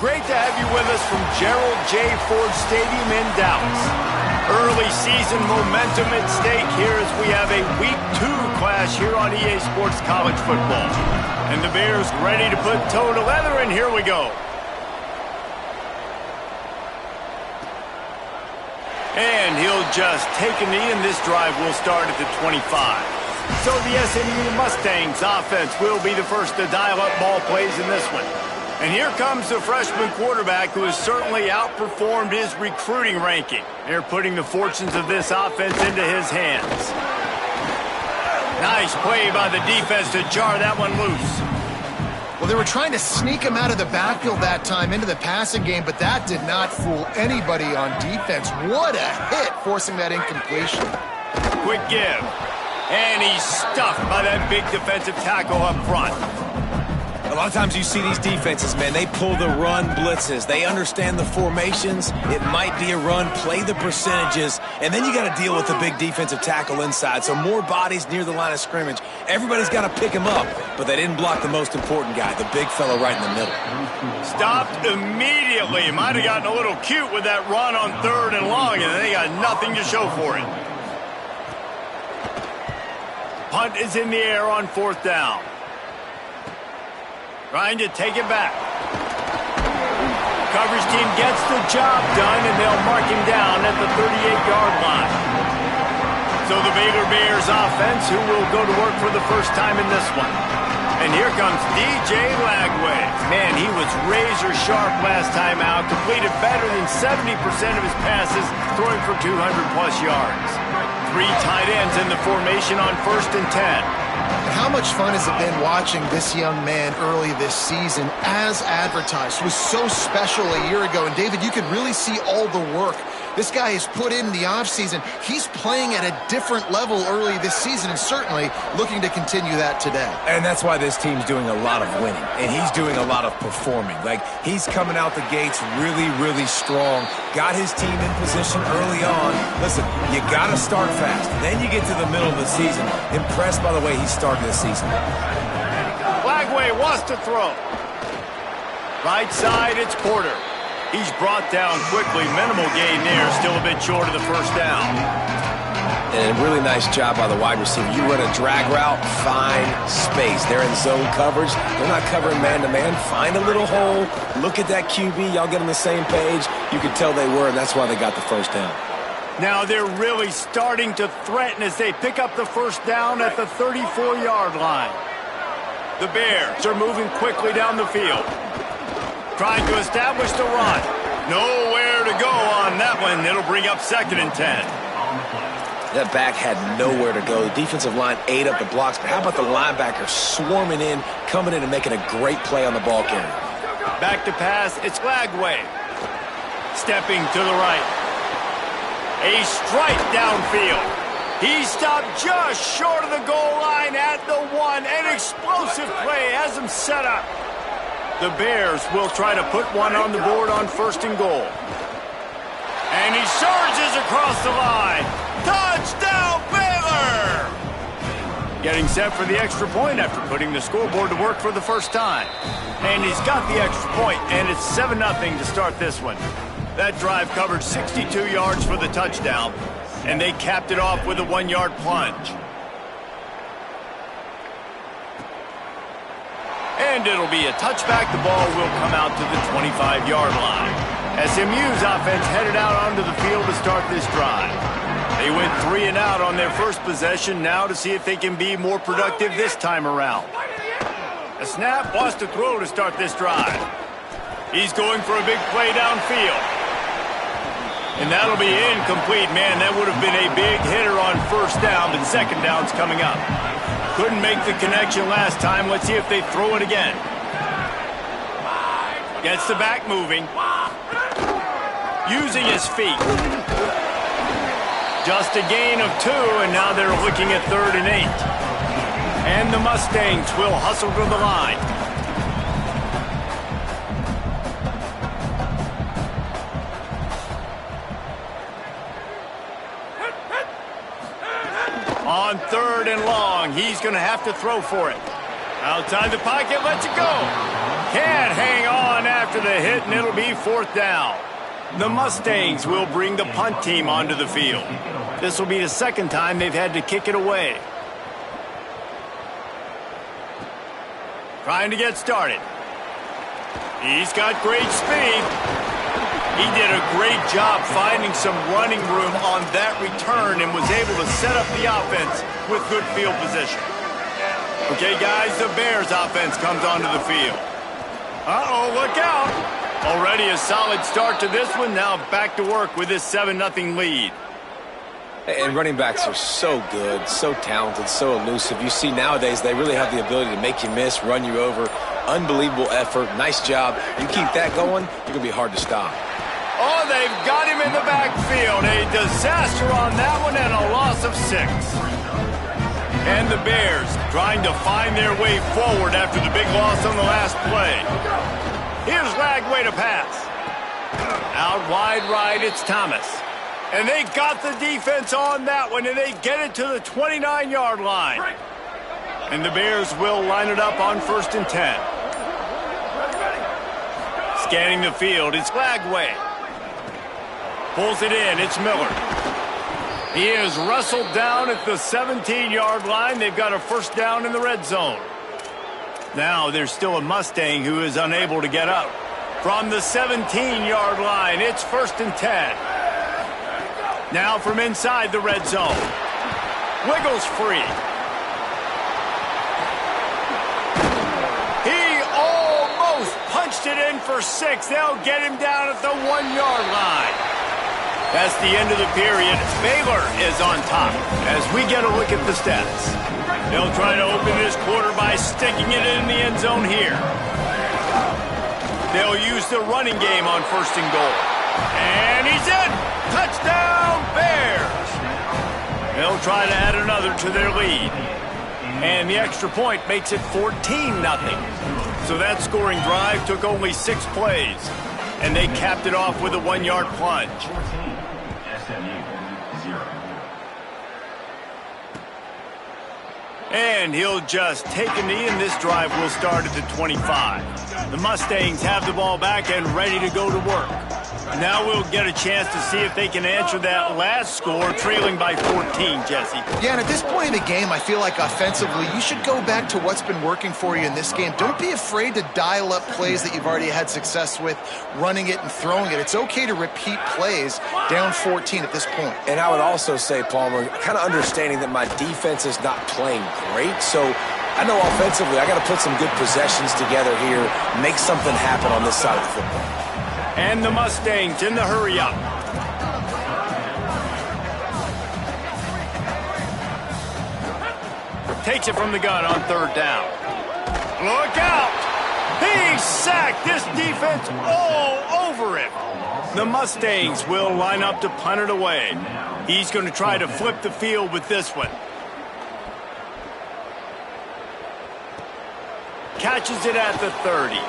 great to have you with us from Gerald J. Ford Stadium in Dallas. Early season momentum at stake here as we have a Week 2 clash here on EA Sports College Football. And the Bears ready to put toe to leather, and here we go. And he'll just take a knee, and this drive will start at the 25. So the SMU Mustangs offense will be the first to dial up ball plays in this one. And here comes the freshman quarterback who has certainly outperformed his recruiting ranking. They're putting the fortunes of this offense into his hands. Nice play by the defense to jar that one loose. Well, they were trying to sneak him out of the backfield that time into the passing game, but that did not fool anybody on defense. What a hit, forcing that incompletion. Quick give. And he's stuffed by that big defensive tackle up front. A lot of times you see these defenses, man, they pull the run blitzes. They understand the formations. It might be a run, play the percentages, and then you got to deal with the big defensive tackle inside. So more bodies near the line of scrimmage. Everybody's got to pick him up, but they didn't block the most important guy, the big fella right in the middle. Stopped immediately. Might have gotten a little cute with that run on 3rd and long, and they got nothing to show for it. Punt is in the air on 4th down. Trying to take it back. Coverage team gets the job done, and they'll mark him down at the 38-yard line. So the Baylor Bears offense, who will go to work for the first time in this one. And here comes DJ Lagway. Man, he was razor sharp last time out. Completed better than 70% of his passes, throwing for 200-plus yards. 3 tight ends in the formation on 1st and 10. How much fun has it been watching this young man early this season as advertised? It was so special a year ago. And, David, you could really see all the work this guy has put in the offseason. He's playing at a different level early this season and certainly looking to continue that today. And that's why this team's doing a lot of winning, and he's doing a lot of performing. Like, he's coming out the gates really, really strong. Got his team in position early on. Listen, you got to start fast. Then you get to the middle of the season. Impressed by the way he started the season. Lagway wants to throw. Right side, it's Porter. He's brought down quickly. Minimal gain there. Still a bit short of the 1st down. And a really nice job by the wide receiver. You run a drag route, find space. They're in zone coverage. They're not covering man-to-man. Find a little hole. Look at that QB. Y'all get on the same page. You could tell they were, and that's why they got the 1st down. Now they're really starting to threaten as they pick up the 1st down at the 34-yard line. The Bears are moving quickly down the field. Trying to establish the run. Nowhere to go on that one. It'll bring up 2nd and 10. That back had nowhere to go. The defensive line ate up the blocks. But how about the linebacker swarming in, coming in and making a great play on the ball carrier? Back to pass. It's Lagway. Stepping to the right. A strike downfield. He stopped just short of the goal line at the 1. An explosive play has him set up. The Bears will try to put one on the board on 1st and goal. And he surges across the line. Touchdown, Baylor! Getting set for the extra point after putting the scoreboard to work for the first time. And he's got the extra point, and it's 7-0 to start this one. That drive covered 62 yards for the touchdown, and they capped it off with a 1-yard plunge. And it'll be a touchback. The ball will come out to the 25-yard line. SMU's offense headed out onto the field to start this drive. They went 3 and out on their first possession, now to see if they can be more productive this time around. A snap, wants to throw to start this drive. He's going for a big play downfield. And that'll be incomplete. Man, that would have been a big hitter on 1st down, but 2nd down's coming up. Couldn't make the connection last time. Let's see if they throw it again. Gets the back moving. Using his feet. Just a gain of 2, and now they're looking at 3rd and 8. And the Mustangs will hustle to the line. On 3rd and long, he's going to have to throw for it. Outside the pocket, lets it go. Can't hang on after the hit, and it'll be 4th down. The Mustangs will bring the punt team onto the field. This will be the 2nd time they've had to kick it away. Trying to get started. He's got great speed. He did a great job finding some running room on that return and was able to set up the offense with good field position. Okay, guys, the Bears offense comes onto the field. Uh-oh, look out. Already a solid start to this one. Now back to work with this 7-0 lead. And running backs are so good, so talented, so elusive. You see nowadays they really have the ability to make you miss, run you over. Unbelievable effort. Nice job. You keep that going, you're going to be hard to stop. Oh, they've got him in the backfield. A disaster on that one and a loss of 6. And the Bears trying to find their way forward after the big loss on the last play. Here's Lagway to pass. Out wide right, it's Thomas. And they got the defense on that one, and they get it to the 29-yard line. And the Bears will line it up on 1st and 10. Scanning the field, it's Lagway. Pulls it in, it's Miller. He is wrestled down at the 17-yard line. They've got a 1st down in the red zone. Now there's still a Mustang who is unable to get up. From the 17-yard line, it's 1st and 10. Now from inside the red zone. Wiggles free. He almost punched it in for 6. They'll get him down at the 1-yard line. That's the end of the period. Baylor is on top as we get a look at the stats. They'll try to open this quarter by sticking it in the end zone here. They'll use the running game on 1st and goal. And he's in! Touchdown, Bears! They'll try to add another to their lead. And the extra point makes it 14-0. So that scoring drive took only 6 plays. And they capped it off with a 1-yard plunge. And he'll just take a knee, and this drive will start at the 25. The Mustangs have the ball back and ready to go to work. Now we'll get a chance to see if they can answer that last score, trailing by 14, Jesse. Yeah, and at this point in the game, I feel like offensively, you should go back to what's been working for you in this game. Don't be afraid to dial up plays that you've already had success with, running it and throwing it. It's okay to repeat plays down 14 at this point. And I would also say, Palmer, kind of understanding that my defense is not playing great, so I know offensively I got to put some good possessions together here, make something happen on this side of the football. And the Mustangs in the hurry-up. Takes it from the gun on 3rd down. Look out! He's sacked! This defense all over him. The Mustangs will line up to punt it away. He's going to try to flip the field with this one. Catches it at the 30.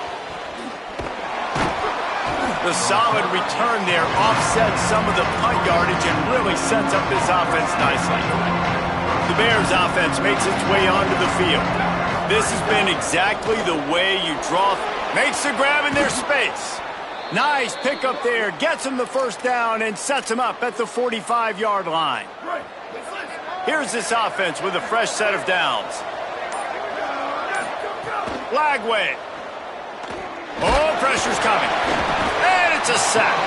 The solid return there offsets some of the punt yardage and really sets up this offense nicely. The Bears offense makes its way onto the field. This has been exactly the way you draw. Makes the grab in their space. Nice pickup there. Gets him the 1st down and sets him up at the 45-yard line. Here's this offense with a fresh set of downs. Lagway. Oh, pressure's coming. And it's a sack.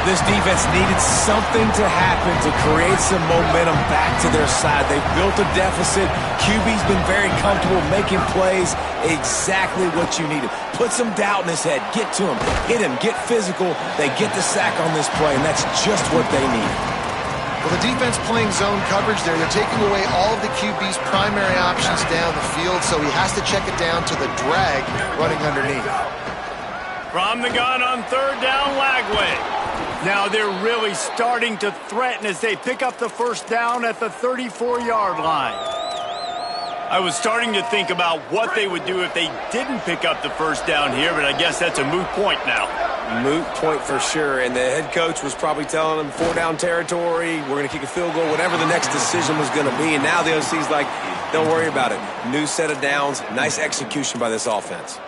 This defense needed something to happen to create some momentum back to their side. They've built a deficit. QB's been very comfortable making plays. Exactly what you needed. Put some doubt in his head. Get to him. Hit him. Get physical. They get the sack on this play, and that's just what they need. Well, the defense playing zone coverage there. They're taking away all of the QB's primary options down the field, so he has to check it down to the drag running underneath. From the gun on 3rd down, Lagway. Now they're really starting to threaten as they pick up the 1st down at the 34-yard line. I was starting to think about what they would do if they didn't pick up the 1st down here, but I guess that's a moot point now. Moot point for sure, and the head coach was probably telling them 4-down territory, we're going to kick a field goal, whatever the next decision was going to be, and now the OC's like, don't worry about it. New set of downs, nice execution by this offense.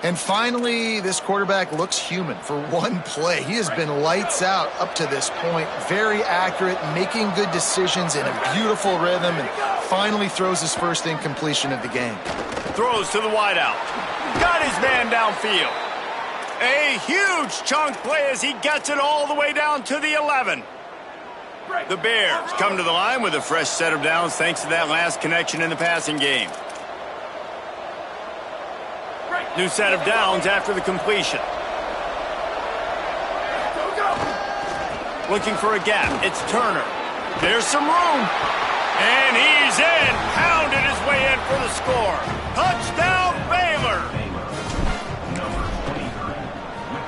And finally, this quarterback looks human for one play. He has been lights out up to this point. Very accurate, making good decisions in a beautiful rhythm, and finally throws his first incompletion of the game. Throws to the wideout. Got his man downfield. A huge chunk play as he gets it all the way down to the 11. The Bears come to the line with a fresh set of downs thanks to that last connection in the passing game. New set of downs after the completion. Looking for a gap. It's Turner. There's some room. And he's in. Pounded his way in for the score. Touchdown, Baylor.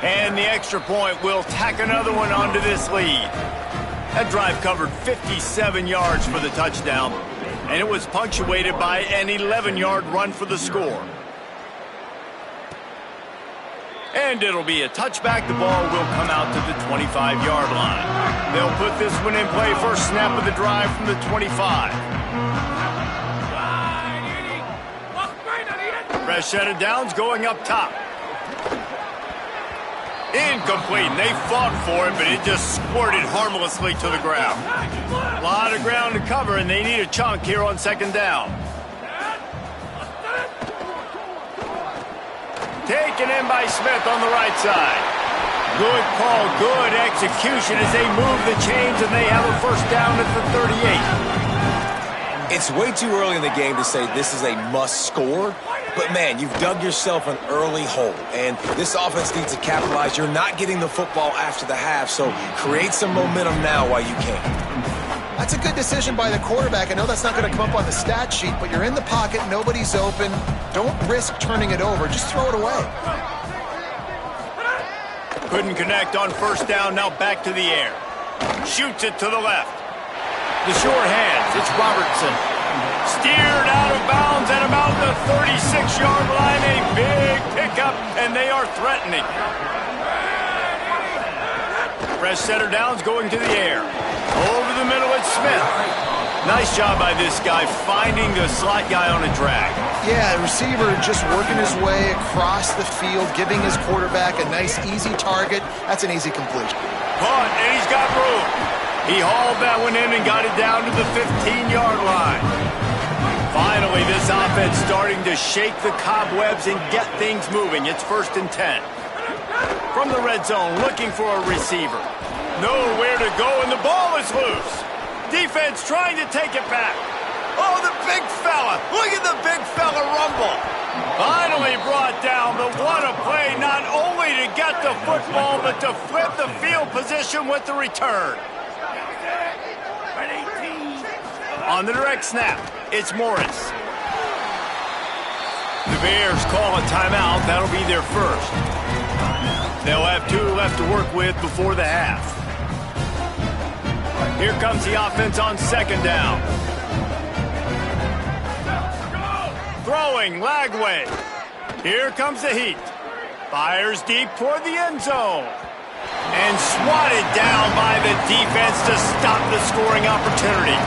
And the extra point will tack another one onto this lead. That drive covered 57 yards for the touchdown, and it was punctuated by an 11-yard run for the score. And it'll be a touchback. The ball will come out to the 25-yard line. They'll put this one in play first snap of the drive from the 25. Fresh set of downs going up top. Incomplete. They fought for it, but it just squirted harmlessly to the ground. A lot of ground to cover, and they need a chunk here on second down. Taken in by Smith on the right side. Good call, good execution as they move the chains, and they have a first down at the 38. It's way too early in the game to say this is a must score. But, man, you've dug yourself an early hole, and this offense needs to capitalize. You're not getting the football after the half, so create some momentum now while you can. That's a good decision by the quarterback. I know that's not going to come up on the stat sheet, but you're in the pocket, nobody's open. Don't risk turning it over. Just throw it away. Couldn't connect on first down, now back to the air. Shoots it to the left. The short hands, it's Robertson. Steered out of bounds at about the 36-yard line. A big pickup, and they are threatening. Fresh setter downs going to the air. Over the middle, it's Smith. Nice job by this guy finding the slot guy on a drag. Yeah, the receiver just working his way across the field, giving his quarterback a nice, easy target. That's an easy completion. Caught, and he's got room. He hauled that one in and got it down to the 15-yard line. Finally, this offense starting to shake the cobwebs and get things moving. It's 1st and 10. From the red zone, looking for a receiver. Nowhere to go, and the ball is loose. Defense trying to take it back. Oh, the big fella. Look at the big fella rumble. Finally brought down, but what a play, not only to get the football, but to flip the field position with the return. On the direct snap, it's Morris. The Bears call a timeout. That'll be their first. They'll have 2 left to work with before the half. Here comes the offense on second down. Throwing, Lagway. Here comes the heat. Fires deep toward the end zone. And swatted down by the defense to stop the scoring opportunity.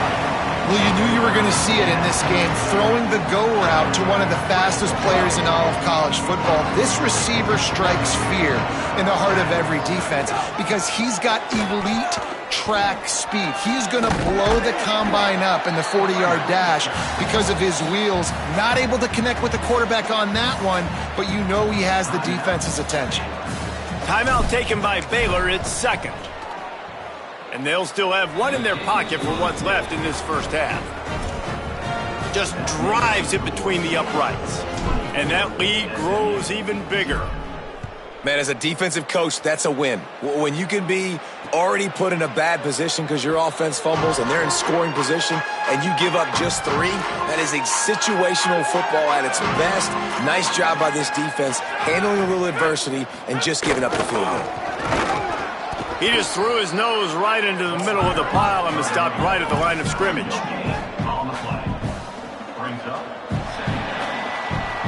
Well, you knew you were going to see it in this game, throwing the go route to one of the fastest players in all of college football. This receiver strikes fear in the heart of every defense because he's got elite track speed. He's going to blow the combine up in the 40-yard dash because of his wheels. Not able to connect with the quarterback on that one, but you know he has the defense's attention. Timeout taken by Baylor. It's second. And they'll still have one in their pocket for what's left in this first half. Just drives it between the uprights. And that lead grows even bigger. Man, as a defensive coach, that's a win. When you can be already put in a bad position because your offense fumbles and they're in scoring position and you give up just 3, that is a situational football at its best. Nice job by this defense, handling a little adversity and just giving up the field goal. He just threw his nose right into the middle of the pile and was stopped right at the line of scrimmage.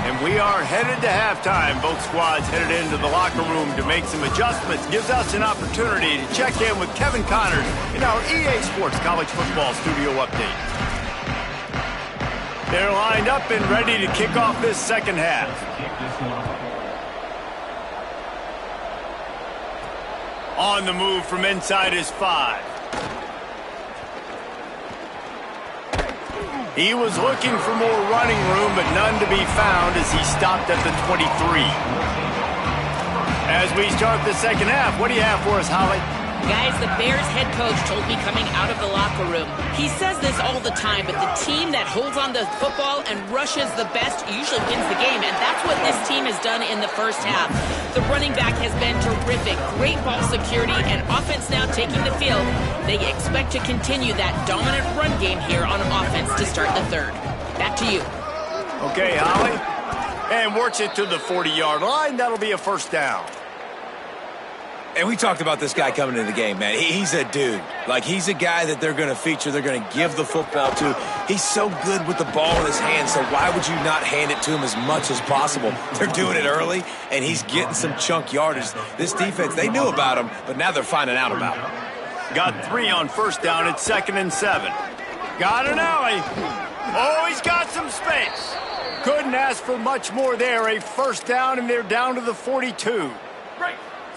And we are headed to halftime. Both squads headed into the locker room to make some adjustments. Gives us an opportunity to check in with Kevin Connors in our EA Sports College Football Studio Update. They're lined up and ready to kick off this second half. On the move from inside his 5. He was looking for more running room, but none to be found as he stopped at the 23. As we start the second half, what do you have for us, Holly? Guys, the Bears head coach told me coming out of the locker room. He says this all the time, but the team that holds on to the football and rushes the best usually wins the game, and that's what this team has done in the first half. The running back has been terrific. Great ball security and offense now taking the field. They expect to continue that dominant run game here on offense to start the third. Back to you. Okay, Holly. And works it to the 40-yard line. That'll be a first down. And we talked about this guy coming into the game, man. He's a dude. Like, he's a guy that they're going to feature, they're going to give the football to. He's so good with the ball in his hands, so why would you not hand it to him as much as possible? They're doing it early, and he's getting some chunk yardage. This defense, they knew about him, but now they're finding out about him. Got 3 on first down at 2nd and 7. Got an alley. Oh, he's got some space. Couldn't ask for much more there. A first down, and they're down to the 42.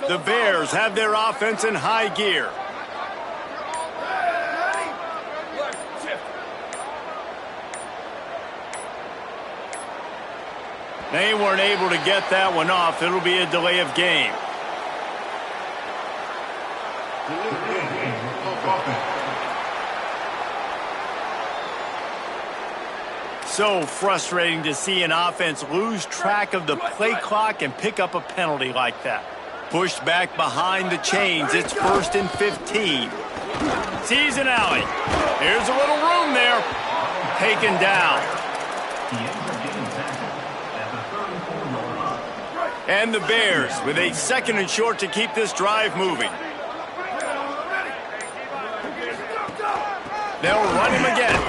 The Bears have their offense in high gear. They weren't able to get that one off. It'll be a delay of game. So frustrating to see an offense lose track of the play clock and pick up a penalty like that. Pushed back behind the chains. It's 1st and 15. Sees an alley. Here's a little room there. Taken down. And the Bears with a 2nd and short to keep this drive moving. They'll run him again.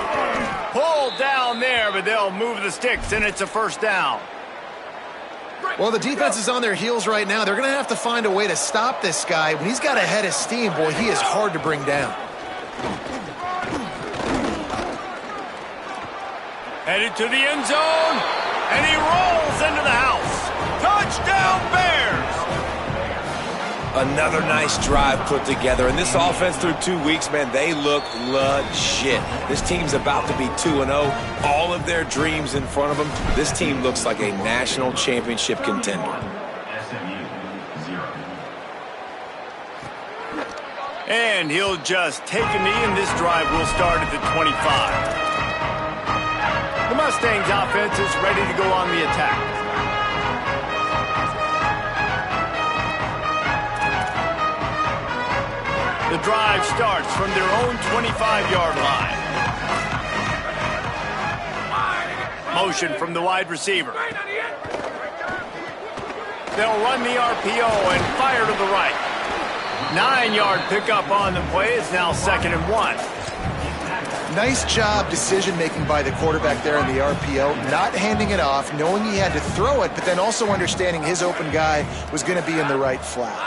Pulled down there, but they'll move the sticks, and it's a first down. Well, the defense is on their heels right now. They're going to have to find a way to stop this guy. When he's got a head of steam, boy, he is hard to bring down. Headed to the end zone, and he rolls into the house. Touchdown, Bears! Another nice drive put together. And this offense through 2 weeks, man, they look legit. This team's about to be 2-0. All of their dreams in front of them. This team looks like a national championship contender. And he'll just take a knee, and this drive will start at the 25. The Mustangs offense is ready to go on the attack. The drive starts from their own 25-yard line. Motion from the wide receiver. They'll run the RPO and fire to the right. 9-yard pickup on the play. It's now 2nd and 1. Nice job decision-making by the quarterback there in the RPO, not handing it off, knowing he had to throw it, but then also understanding his open guy was going to be in the right flat.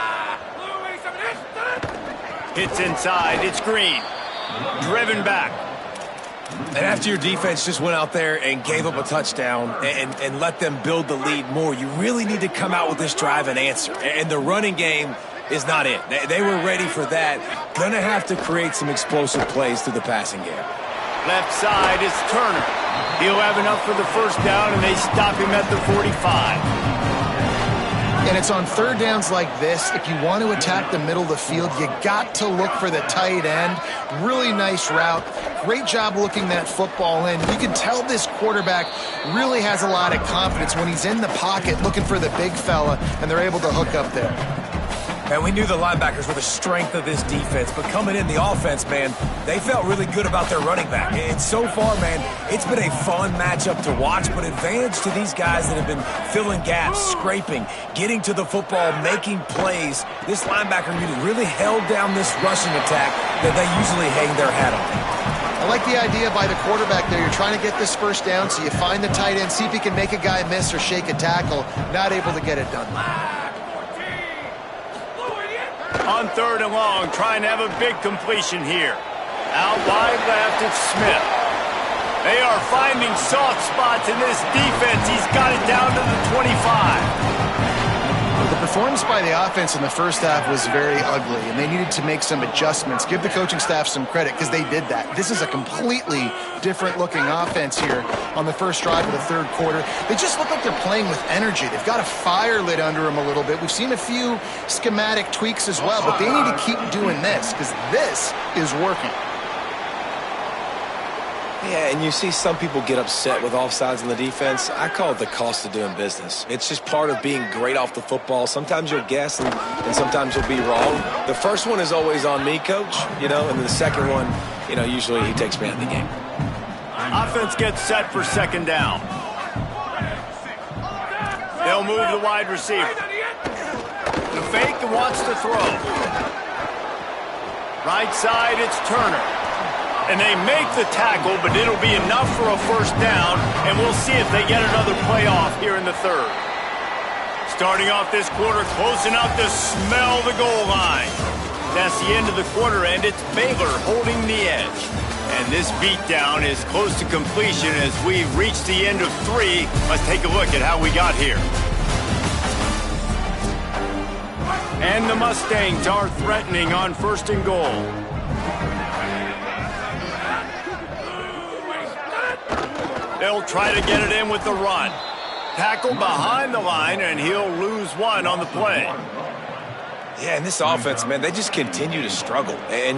Hits inside. It's Green. Driven back. And after your defense just went out there and gave up a touchdown and let them build the lead more, you really need to come out with this drive and answer. And the running game is not it. They were ready for that. Going to have to create some explosive plays through the passing game. Left side is Turner. He'll have enough for the first down, and they stop him at the 45. And it's on third downs like this. If you want to attack the middle of the field, you got to look for the tight end. Really nice route. Great job looking that football in. You can tell this quarterback really has a lot of confidence when he's in the pocket looking for the big fella, and they're able to hook up there. And we knew the linebackers were the strength of this defense, but coming in the offense, man, they felt really good about their running back. And so far, man, it's been a fun matchup to watch, but advantage to these guys that have been filling gaps, scraping, getting to the football, making plays. This linebacker unit really held down this rushing attack that they usually hang their hat on. I like the idea by the quarterback there. You're trying to get this first down, so you find the tight end, see if he can make a guy miss or shake a tackle. Not able to get it done. On 3rd and long, trying to have a big completion here. Out wide left, it's Smith. They are finding soft spots in this defense. He's got it down to the 25. The performance by the offense in the first half was very ugly, and they needed to make some adjustments. Give the coaching staff some credit because they did that. This is a completely different-looking offense here on the first drive of the third quarter. They just look like they're playing with energy. They've got a fire lit under them a little bit. We've seen a few schematic tweaks as well, but they need to keep doing this because this is working. Yeah, and you see some people get upset with offsides in the defense. I call it the cost of doing business. It's just part of being great off the football. Sometimes you'll guess, and sometimes you'll be wrong. The first one is always on me, Coach, and then the second one, usually he takes me out of the game. Offense gets set for second down. They'll move the wide receiver. The fake wants to throw. Right side, it's Turner. And they make the tackle, but it'll be enough for a first down, and we'll see if they get another playoff here in the third. Starting off this quarter close enough to smell the goal line. That's the end of the quarter, and it's Baylor holding the edge. And this beatdown is close to completion as we've reached the end of 3. Let's take a look at how we got here. And the Mustangs are threatening on first and goal. They'll try to get it in with the run. Tackle behind the line, and he'll lose one on the play. Yeah, and this offense, man, they just continue to struggle. And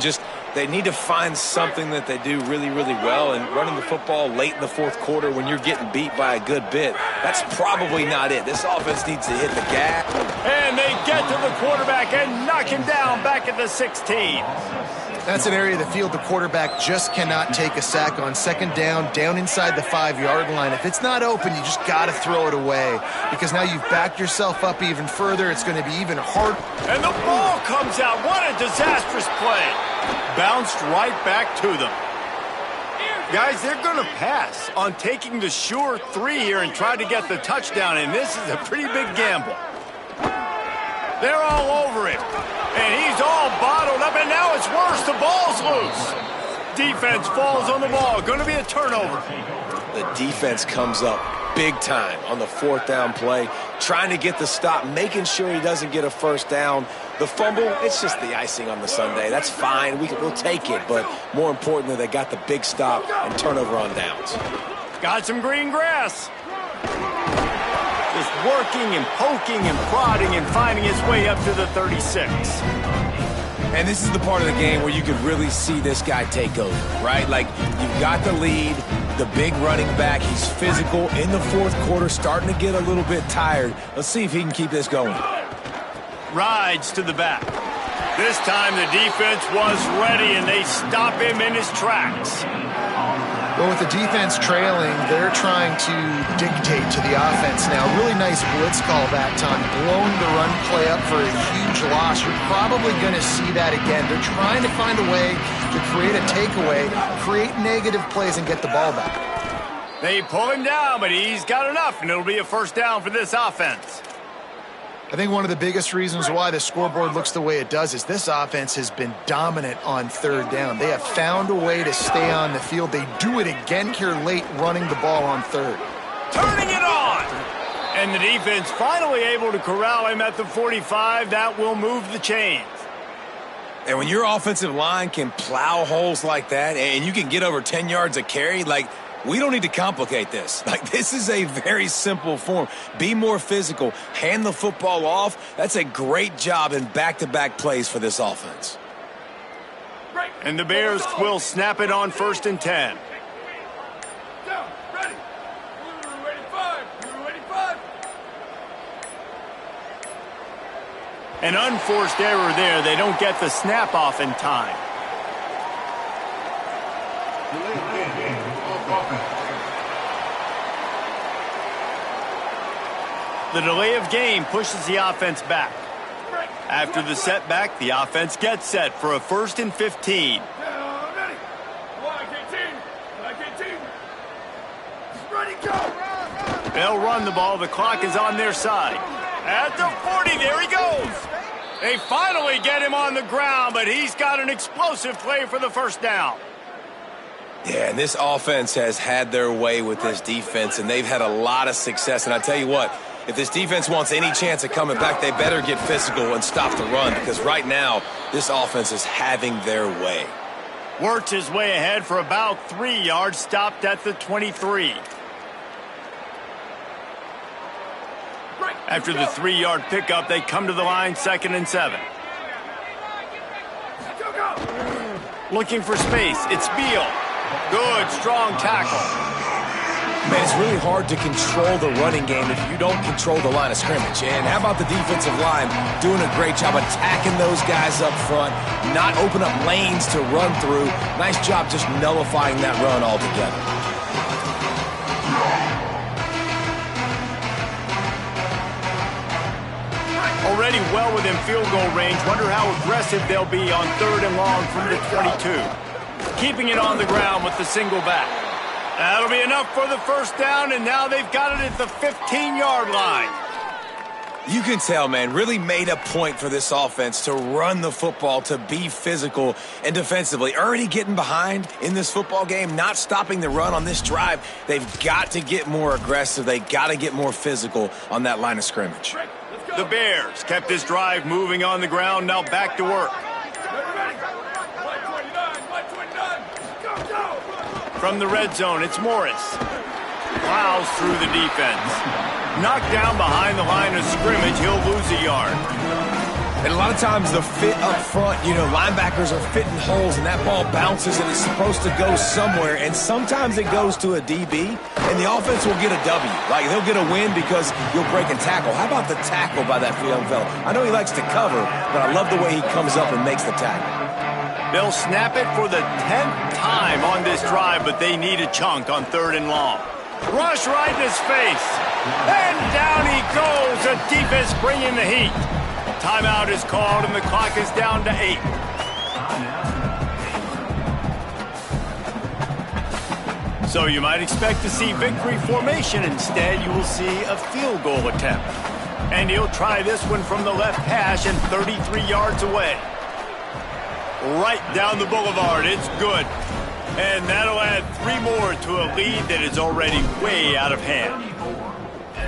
they need to find something that they do really, really well. And running the football late in the fourth quarter when you're getting beat by a good bit, that's probably not it. This offense needs to hit the gas. And they get to the quarterback and knock him down back at the 16. That's an area of the field the quarterback just cannot take a sack on. Second down inside the 5-yard line. If it's not open, you just got to throw it away because now you've backed yourself up even further. It's going to be even harder. And the ball comes out. What a disastrous play. Bounced right back to them. Guys, they're going to pass on taking the sure 3 here and try to get the touchdown, and this is a pretty big gamble. They're all over him. And he's all bottled up, and now it's worse. The ball's loose. Defense falls on the ball. Going to be a turnover. The defense comes up big time on the fourth down play, trying to get the stop, making sure he doesn't get a first down. The fumble, it's just the icing on the sundae. That's fine. We'll take it. But more importantly, they got the big stop and turnover on downs. Got some green grass. Just working and poking and prodding and finding his way up to the 36. And this is the part of the game where you could really see this guy take over, right? Like, you've got the lead, the big running back. He's physical in the fourth quarter, starting to get a little bit tired. Let's see if he can keep this going. Rides to the back. This time the defense was ready, and they stop him in his tracks. Well, with the defense trailing, they're trying to dictate to the offense now. Really nice blitz call that time. Blowing the run play up for a huge loss. You're probably going to see that again. They're trying to find a way to create a takeaway, create negative plays, and get the ball back. They pull him down, but he's got enough, and it'll be a first down for this offense. I think one of the biggest reasons why the scoreboard looks the way it does is this offense has been dominant on third down. They have found a way to stay on the field. They do it again here late, running the ball on third. Turning it on! And the defense finally able to corral him at the 45. That will move the chains. And when your offensive line can plow holes like that and you can get over 10 yards a carry, we don't need to complicate this. This is a very simple form. Be more physical. Hand the football off. That's a great job in back-to-back plays for this offense. And the Bears will snap it on first and 10. An unforced error there. They don't get the snap off in time. The delay of game pushes the offense back. After the setback, the offense gets set for a first and 15. They'll run the ball. The clock is on their side. At the 40, there he goes. They finally get him on the ground, but he's got an explosive play for the first down. Yeah, and this offense has had their way with this defense, and they've had a lot of success. And I tell you what, If this defense wants any chance of coming back, they better get physical and stop the run, because right now, this offense is having their way. Works his way ahead for about 3 yards, stopped at the 23. After the 3-yard pickup, they come to the line, 2nd and 7. Looking for space, it's Beal. Good, strong tackle. Man, it's really hard to control the running game if you don't control the line of scrimmage. And how about the defensive line doing a great job attacking those guys up front, not open up lanes to run through. Nice job just nullifying that run altogether. Already well within field goal range. Wonder how aggressive they'll be on 3rd and long from the 22. Keeping it on the ground with the single back. That'll be enough for the first down, and now they've got it at the 15-yard line. You can tell, man, really made a point for this offense to run the football, to be physical and defensively. Already getting behind in this football game, not stopping the run on this drive. They've got to get more aggressive. They got to get more physical on that line of scrimmage. The Bears kept this drive moving on the ground, now back to work. From the red zone, it's Morris. Plows through the defense. Knocked down behind the line of scrimmage, he'll lose a yard. And a lot of times the fit up front, you know, linebackers are fitting holes and that ball bounces and it's supposed to go somewhere, and sometimes it goes to a DB and the offense will get a W. Like, they'll get a win because you'll break and tackle. How about the tackle by that young fella? I know he likes to cover, but I love the way he comes up and makes the tackle. They'll snap it for the 10th time on this drive, but they need a chunk on 3rd and long. Rush right in his face. And down he goes. The defense bringing the heat. Timeout is called, and the clock is down to 8. So you might expect to see victory formation. Instead, you will see a field goal attempt. And he'll try this one from the left hash and 33 yards away. Right down the boulevard. It's good. And that'll add 3 more to a lead that is already way out of hand.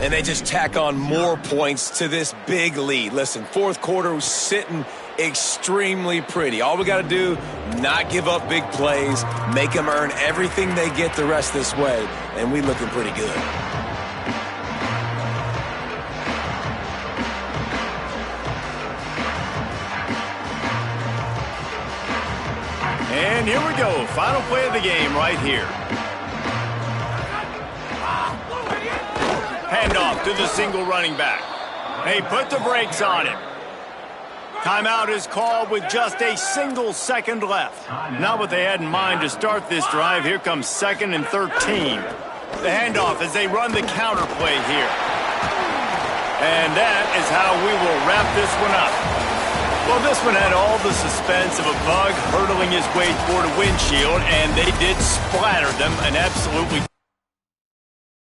And they just tack on more points to this big lead. Listen, 4th quarter was sitting extremely pretty. All we got to do, not give up big plays, make them earn everything they get the rest this way, and we looking pretty good. And here we go. Final play of the game right here. Handoff to the single running back. They put the brakes on him. Timeout is called with just a single second left. Not what they had in mind to start this drive. Here comes 2nd and 13. The handoff as they run the counter play here. And that is how we will wrap this one up. Well, this one had all the suspense of a bug hurtling his way toward a windshield, and they did splatter them an absolutely